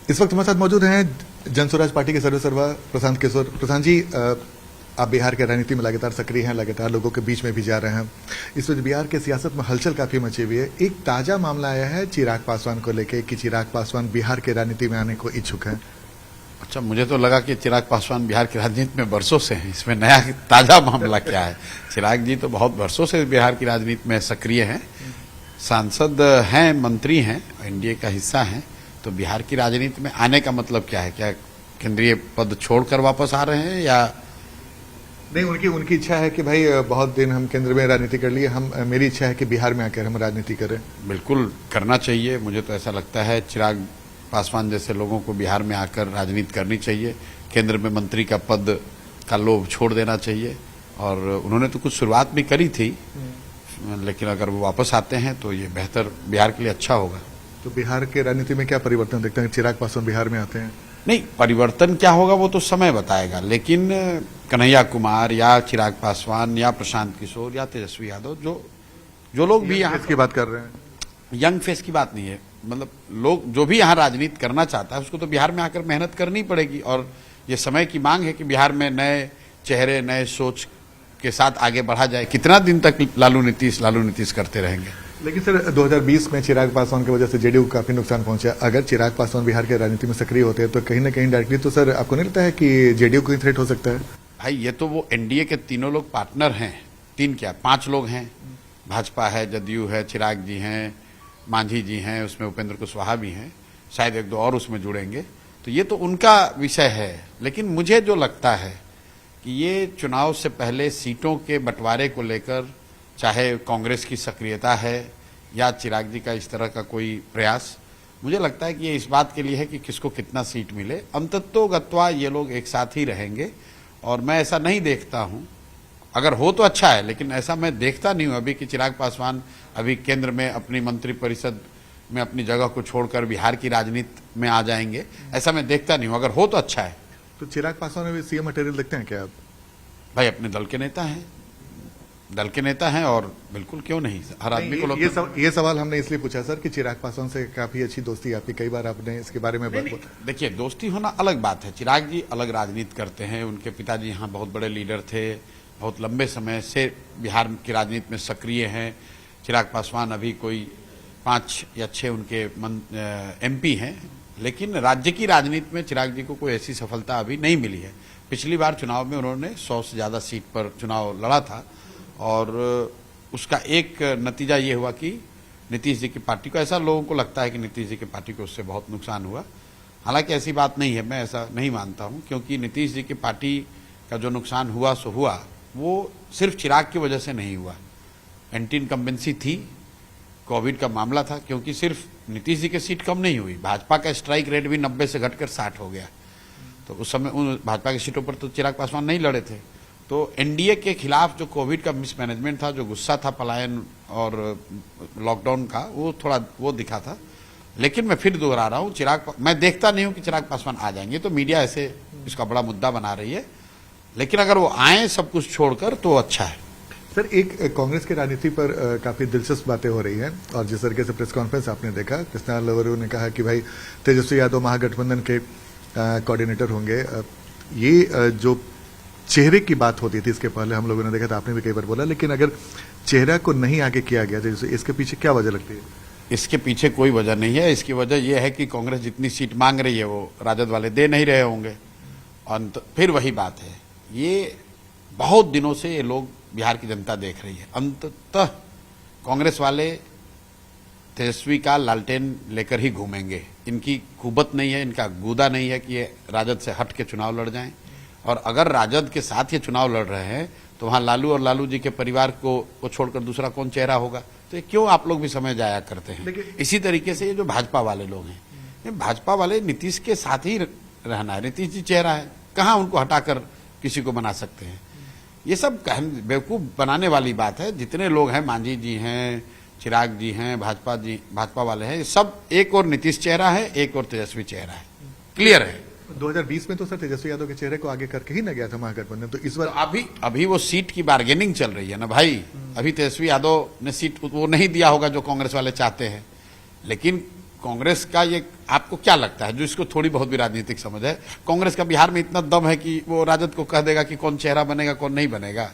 इस वक्त हमारे साथ मौजूद हैं जन स्वराज पार्टी के सर्वेसर्वा प्रशांत किशोर। प्रशांत जी, आप बिहार के राजनीति में लगातार सक्रिय हैं, लगातार लोगों के बीच में भी जा रहे हैं। इस वक्त बिहार के सियासत में हलचल काफी मची हुई है। एक ताजा मामला आया है चिराग पासवान को लेकर कि चिराग पासवान बिहार के राजनीति में आने को इच्छुक हैं। अच्छा, मुझे तो लगा कि चिराग पासवान बिहार की राजनीति में बरसों से हैं। इसमें नया ताजा मामला क्या है? चिराग जी तो बहुत बरसों से बिहार की राजनीति में सक्रिय हैं, सांसद हैं, मंत्री हैं, एनडीए का हिस्सा हैं। तो बिहार की राजनीति में आने का मतलब क्या है? क्या केंद्रीय पद छोड़कर वापस आ रहे हैं या नहीं? उनकी इच्छा है कि भाई बहुत दिन हम केंद्र में राजनीति कर लिए, मेरी इच्छा है कि बिहार में आकर हम राजनीति करें। बिल्कुल करना चाहिए। मुझे तो ऐसा लगता है चिराग पासवान जैसे लोगों को बिहार में आकर राजनीति करनी चाहिए। केंद्र में मंत्री का पद का लोभ छोड़ देना चाहिए। और उन्होंने तो कुछ शुरुआत भी करी थी, लेकिन अगर वो वापस आते हैं तो ये बेहतर बिहार के लिए अच्छा होगा। तो बिहार के राजनीति में क्या परिवर्तन देखते हैं चिराग पासवान बिहार में आते हैं? नहीं, परिवर्तन क्या होगा वो तो समय बताएगा, लेकिन कन्हैया कुमार या चिराग पासवान या प्रशांत किशोर या तेजस्वी यादव जो लोग भी यहाँ की बात कर रहे हैं, यंग फेस की बात नहीं है, मतलब लोग जो भी यहाँ राजनीति करना चाहता है उसको तो बिहार में आकर मेहनत करनी पड़ेगी। और ये समय की मांग है कि बिहार में नए चेहरे, नए सोच के साथ आगे बढ़ा जाए। कितना दिन तक लालू नीतीश करते रहेंगे? लेकिन सर 2020 में चिराग पासवान की वजह से जेडीयू को काफी नुकसान पहुंचा। अगर चिराग पासवान बिहार के राजनीति में सक्रिय होते हैं तो कहीं ना कहीं डायरेक्टली तो सर आपको नहीं लगता है कि जेडीयू को थ्रेट हो सकता है? भाई ये तो वो एनडीए के तीनों लोग पार्टनर हैं, 5 लोग हैं। भाजपा है, जदयू है, चिराग जी हैं, मांझी जी हैं, उसमें उपेंद्र कुशवाहा भी हैं, शायद 1-2 और उसमें जुड़ेंगे। तो ये तो उनका विषय है। लेकिन मुझे जो लगता है कि ये चुनाव से पहले सीटों के बंटवारे को लेकर, चाहे कांग्रेस की सक्रियता है या चिराग जी का इस तरह का कोई प्रयास, मुझे लगता है कि ये इस बात के लिए है कि किसको कितना सीट मिले। अंततोगत्वा ये लोग एक साथ ही रहेंगे। और मैं ऐसा नहीं देखता हूं, अगर हो तो अच्छा है, लेकिन ऐसा मैं देखता नहीं हूं अभी कि चिराग पासवान अभी केंद्र में अपनी मंत्रिपरिषद में अपनी जगह को छोड़कर बिहार की राजनीति में आ जाएंगे। ऐसा मैं देखता नहीं हूं। अगर हो तो अच्छा है। तो चिराग पासवान में भी सीएम मटेरियल देखते हैं क्या आप? भाई अपने दल के नेता हैं और बिल्कुल क्यों नहीं, हर आदमी को ये सवाल हमने इसलिए पूछा सर कि चिराग पासवान से काफी अच्छी दोस्ती आपकी, कई बार आपने इसके बारे में बात। देखिए, दोस्ती होना अलग बात है। चिराग जी अलग राजनीति करते हैं। उनके पिताजी यहाँ बहुत बड़े लीडर थे, बहुत लंबे समय से बिहार की राजनीति में सक्रिय हैं। चिराग पासवान अभी कोई 5 या 6 उनके एमपी हैं, लेकिन राज्य की राजनीति में चिराग जी को कोई ऐसी सफलता अभी नहीं मिली है। पिछली बार चुनाव में उन्होंने 100 से ज्यादा सीट पर चुनाव लड़ा था और उसका एक नतीजा ये हुआ कि नीतीश जी की पार्टी को, ऐसा लोगों को लगता है कि नीतीश जी की पार्टी को उससे बहुत नुकसान हुआ। हालांकि ऐसी बात नहीं है, मैं ऐसा नहीं मानता हूं, क्योंकि नीतीश जी की पार्टी का जो नुकसान हुआ सो हुआ, वो सिर्फ चिराग की वजह से नहीं हुआ। एंटी इनकम्बेंसी थी, कोविड का मामला था, क्योंकि सिर्फ नीतीश जी की सीट कम नहीं हुई, भाजपा का स्ट्राइक रेट भी 90 से घटकर 60 हो गया। तो उस समय उन भाजपा की सीटों पर तो चिराग पासवान नहीं लड़े थे। तो एनडीए के खिलाफ जो कोविड का मिसमैनेजमेंट था, जो गुस्सा था पलायन और लॉकडाउन का, वो दिखा था। लेकिन मैं फिर दोहरा रहा हूं, मैं देखता नहीं हूं कि चिराग पासवान आ जाएंगे। तो मीडिया ऐसे इसका बड़ा मुद्दा बना रही है, लेकिन अगर वो आए सब कुछ छोड़कर तो अच्छा है। सर, एक कांग्रेस की राजनीति पर काफी दिलचस्प बातें हो रही हैं और जिस तरीके से प्रेस कॉन्फ्रेंस आपने देखा, कृष्णा लवरू ने कहा कि भाई तेजस्वी यादव महागठबंधन के कोऑर्डिनेटर होंगे। ये जो चेहरे की बात होती थी इसके पहले हम लोगों ने देखा था, आपने भी कई बार बोला, लेकिन अगर चेहरा को नहीं आगे किया गया तो इसके पीछे क्या वजह लगती है? इसके पीछे कोई वजह नहीं है। इसकी वजह यह है कि कांग्रेस जितनी सीट मांग रही है वो राजद वाले दे नहीं रहे होंगे। फिर वही बात है, ये बहुत दिनों से ये लोग बिहार की जनता देख रही है। अंततः कांग्रेस वाले तेजस्वी का लालटेन लेकर ही घूमेंगे। इनकी कुबत नहीं है, इनका गूदा नहीं है कि ये राजद से हट के चुनाव लड़ जाएं। और अगर राजद के साथ ये चुनाव लड़ रहे हैं तो वहां लालू और लालू जी के परिवार को छोड़कर दूसरा कौन चेहरा होगा? तो क्यों आप लोग भी समय जाया करते हैं? इसी तरीके से ये जो भाजपा वाले लोग हैं, भाजपा वाले नीतीश के साथ ही रहना है। नीतीश जी चेहरा है, कहां उनको हटाकर किसी को बना सकते हैं? ये सब बेवकूफ बनाने वाली बात है। जितने लोग हैं, मांझी जी हैं, चिराग जी हैं, भाजपा वाले हैं, सब एक और नीतीश चेहरा है, एक और तेजस्वी चेहरा है। क्लियर है। 2020 में तो सर तेजस्वी यादव के चेहरे को आगे करके ही न गया था महागठबंधन। तो इस बार अभी वो सीट की बार्गेनिंग चल रही है ना भाई। अभी तेजस्वी यादव ने सीट वो नहीं दिया होगा जो कांग्रेस वाले चाहते हैं, लेकिन कांग्रेस का ये आपको क्या लगता है, जो इसको थोड़ी बहुत भी राजनीतिक समझ है, कांग्रेस का बिहार में इतना दम है कि वो राजद को कह देगा कि कौन चेहरा बनेगा कौन नहीं बनेगा?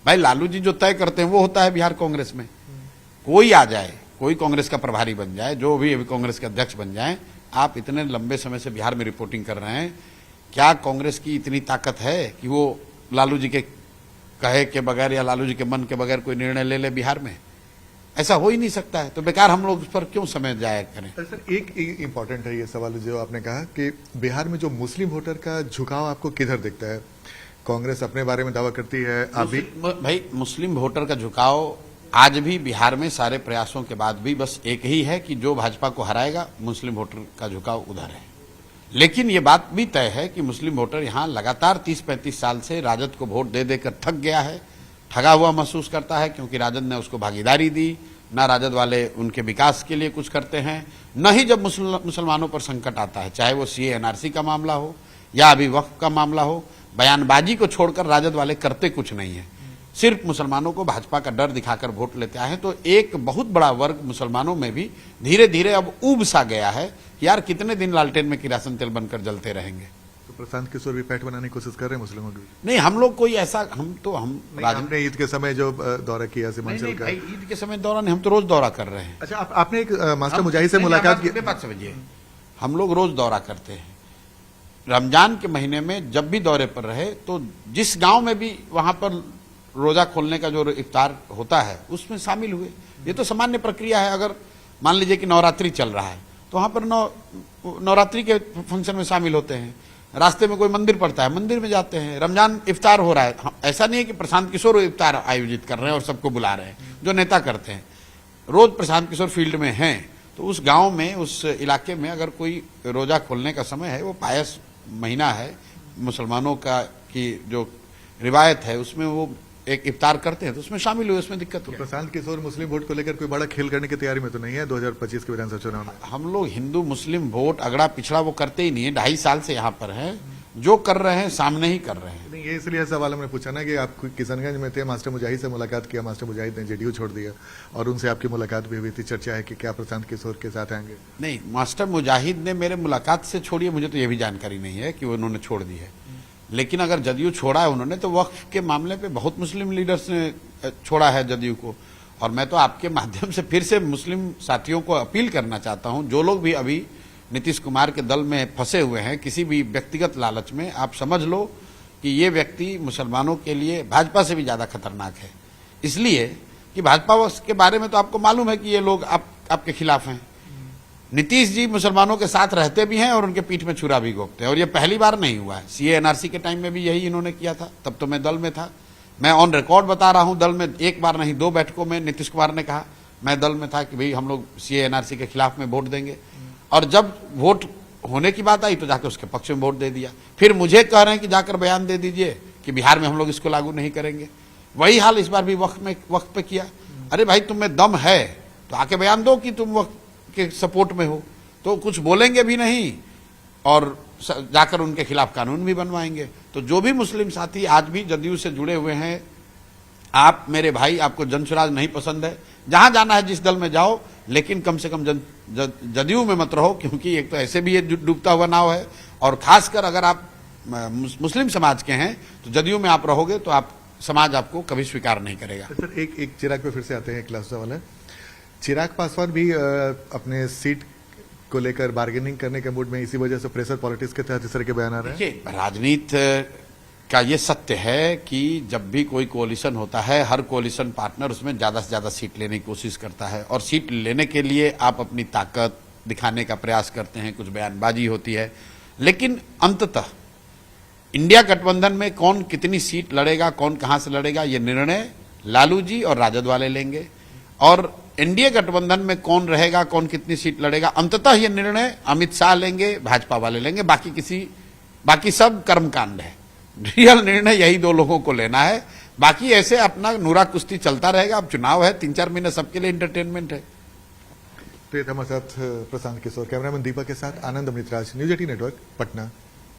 भाई लालू जी जो तय करते हैं वो होता है बिहार कांग्रेस में। कोई आ जाए, कोई कांग्रेस का प्रभारी बन जाए, जो भी अभी कांग्रेस के अध्यक्ष बन जाए, आप इतने लंबे समय से बिहार में रिपोर्टिंग कर रहे हैं, क्या कांग्रेस की इतनी ताकत है कि वो लालू जी के कहे के बगैर या लालू जी के मन के बगैर कोई निर्णय ले ले बिहार में? ऐसा हो ही नहीं सकता है। तो बेकार हम लोग उस पर क्यों समय जाया करें? सर एक इम्पोर्टेंट है ये सवाल जो आपने कहा कि बिहार में जो मुस्लिम वोटर का झुकाव आपको किधर दिखता है? कांग्रेस अपने बारे में दावा करती है, अभी भाई मुस्लिम वोटर का झुकाव आज भी बिहार में सारे प्रयासों के बाद भी बस एक ही है कि जो भाजपा को हराएगा मुस्लिम वोटर का झुकाव उधर है। लेकिन ये बात भी तय है कि मुस्लिम वोटर यहाँ लगातार 30-35 साल से राजद को वोट दे देकर थक गया है, ठगा हुआ महसूस करता है, क्योंकि राजद ने उसको भागीदारी दी, ना राजद वाले उनके विकास के लिए कुछ करते हैं, न ही जब मुसलमानों पर संकट आता है, चाहे वो सीए एनआरसी का मामला हो या अभी वक्फ का मामला हो, बयानबाजी को छोड़कर राजद वाले करते कुछ नहीं है, सिर्फ मुसलमानों को भाजपा का डर दिखाकर वोट लेते आए हैं। तो एक बहुत बड़ा वर्ग मुसलमानों में भी धीरे धीरे अब ऊब सा गया है कि यार कितने दिन लालटेन में किरासन तेल बनकर जलते रहेंगे। तो प्रशांत किशोर भी पैठ बनाने की कोशिश कर रहे हैं मुस्लिमों की? नहीं, हम लोग कोई ऐसा हमने ईद के समय जो दौरा किया सीमांचल का, ईद के समय दौरा नहीं, हम तो रोज दौरा कर रहे हैं। अच्छा, आपने एक मास्टर मुजाहिद से मुलाकात की? बात समझिए, हम लोग रोज दौरा करते हैं। रमजान के महीने में जब भी दौरे पर रहे तो जिस गांव में भी वहां पर रोजा खोलने का जो इफ्तार होता है उसमें शामिल हुए। ये तो सामान्य प्रक्रिया है। अगर मान लीजिए कि नवरात्रि चल रहा है तो वहां पर नवरात्रि के फंक्शन में शामिल होते हैं। रास्ते में कोई मंदिर पड़ता है, मंदिर में जाते हैं। रमजान इफ्तार हो रहा है, ऐसा नहीं है कि प्रशांत किशोर इफ्तार आयोजित कर रहे हैं और सबको बुला रहे हैं, जो नेता करते हैं। रोज प्रशांत किशोर फील्ड में हैं तो उस गांव में, उस इलाके में अगर कोई रोजा खोलने का समय है, वो पायस महीना है मुसलमानों का की जो रिवायत है उसमें वो एक इफ्तार करते हैं तो उसमें शामिल हुए, उसमें दिक्कत हो। प्रशांत किशोर मुस्लिम वोट को लेकर कोई बड़ा खेल करने की तैयारी में तो नहीं है 2025 के विधानसभा चुनाव में? हम लोग हिंदू मुस्लिम वोट अगड़ा पिछड़ा वो करते ही नहीं है। 2.5 साल से यहाँ पर है, जो कर रहे हैं सामने ही कर रहे हैं। नहीं, ये इसलिए सवाल हमने पूछा ना कि आप किशनगंज में थे, मास्टर मुजाहिद से मुलाकात किया, मास्टर मुजाहिद ने जेडीयू छोड़ दिया और उनसे आपकी मुलाकात भी हुई थी। चर्चा है कि क्या प्रशांत किशोर के साथ आएंगे? नहीं, मास्टर मुजाहिद ने मेरे मुलाकात से छोड़ी है, मुझे तो ये भी जानकारी नहीं है कि उन्होंने छोड़ दी है। लेकिन अगर जदयू छोड़ा है उन्होंने तो वक्फ के मामले पे बहुत मुस्लिम लीडर्स ने छोड़ा है जदयू को। और मैं तो आपके माध्यम से फिर से मुस्लिम साथियों को अपील करना चाहता हूं, जो लोग भी अभी नीतीश कुमार के दल में फंसे हुए हैं किसी भी व्यक्तिगत लालच में, आप समझ लो कि ये व्यक्ति मुसलमानों के लिए भाजपा से भी ज्यादा खतरनाक है। इसलिए कि भाजपा के बारे में तो आपको मालूम है कि ये लोग आपके खिलाफ हैं। नीतीश जी मुसलमानों के साथ रहते भी हैं और उनके पीठ में छुरा भी घोंपते हैं, और ये पहली बार नहीं हुआ है। सीए एनआरसी के टाइम में भी यही इन्होंने किया था, तब तो मैं दल में था। मैं ऑन रिकॉर्ड बता रहा हूं, दल में एक बार नहीं 2 बैठकों में नीतीश कुमार ने कहा, मैं दल में था कि भाई हम लोग सीए एनआरसी के खिलाफ में वोट देंगे, और जब वोट होने की बात आई तो जाकर उसके पक्ष में वोट दे दिया। फिर मुझे कह रहे हैं कि जाकर बयान दे दीजिए कि बिहार में हम लोग इसको लागू नहीं करेंगे। वही हाल इस बार भी वक्त पे किया। अरे भाई, तुम्हें दम है तो आके बयान दो कि तुम वक्त के सपोर्ट में हो, तो कुछ बोलेंगे भी नहीं और जाकर उनके खिलाफ कानून भी बनवाएंगे। तो जो भी मुस्लिम साथी आज भी जदयू से जुड़े हुए हैं, आप मेरे भाई, आपको जनसुराज नहीं पसंद है, जहां जाना है जिस दल में जाओ, लेकिन कम से कम जदयू में मत रहो, क्योंकि एक तो ऐसे भी ये डूबता हुआ नाव है, और खासकर अगर आप मुस्लिम समाज के हैं तो जदयू में आप रहोगे तो आप समाज आपको कभी स्वीकार नहीं करेगा। सर एक चिराग पे फिर से आते हैं, क्लास वाला चिराग पासवान भी अपने सीट को लेकर बार्गेनिंग करने के मूड में, इसी वजह से प्रेशर पॉलिटिक्स के तहत इस तरह के बयान आ रहे हैं। राजनीति का ये सत्य है कि जब भी कोई कोalition होता है, हर कोalition पार्टनर उसमें ज्यादा से ज्यादा सीट लेने की कोशिश करता है, और सीट लेने के लिए आप अपनी ताकत दिखाने का प्रयास करते हैं, कुछ बयानबाजी होती है। लेकिन अंततः इंडिया गठबंधन में कौन कितनी सीट लड़ेगा, कौन कहां से लड़ेगा, ये निर्णय लालू जी और राजद वाले लेंगे। और एनडीए गठबंधन में कौन रहेगा, कौन कितनी सीट लड़ेगा, अंततः ये निर्णय अमित शाह लेंगे, भाजपा वाले लेंगे। बाकी सब कर्मकांड है। रियल निर्णय यही 2 लोगों को लेना है। बाकी ऐसे अपना नूरा कुश्ती चलता रहेगा। अब चुनाव है, 3-4 महीने सबके लिए एंटरटेनमेंट है। तो ये था हमारे साथ प्रशांत किशोर। कैमरामैन दीपक के साथ आनंद अमृतराज, न्यूज 18 नेटवर्क, पटना।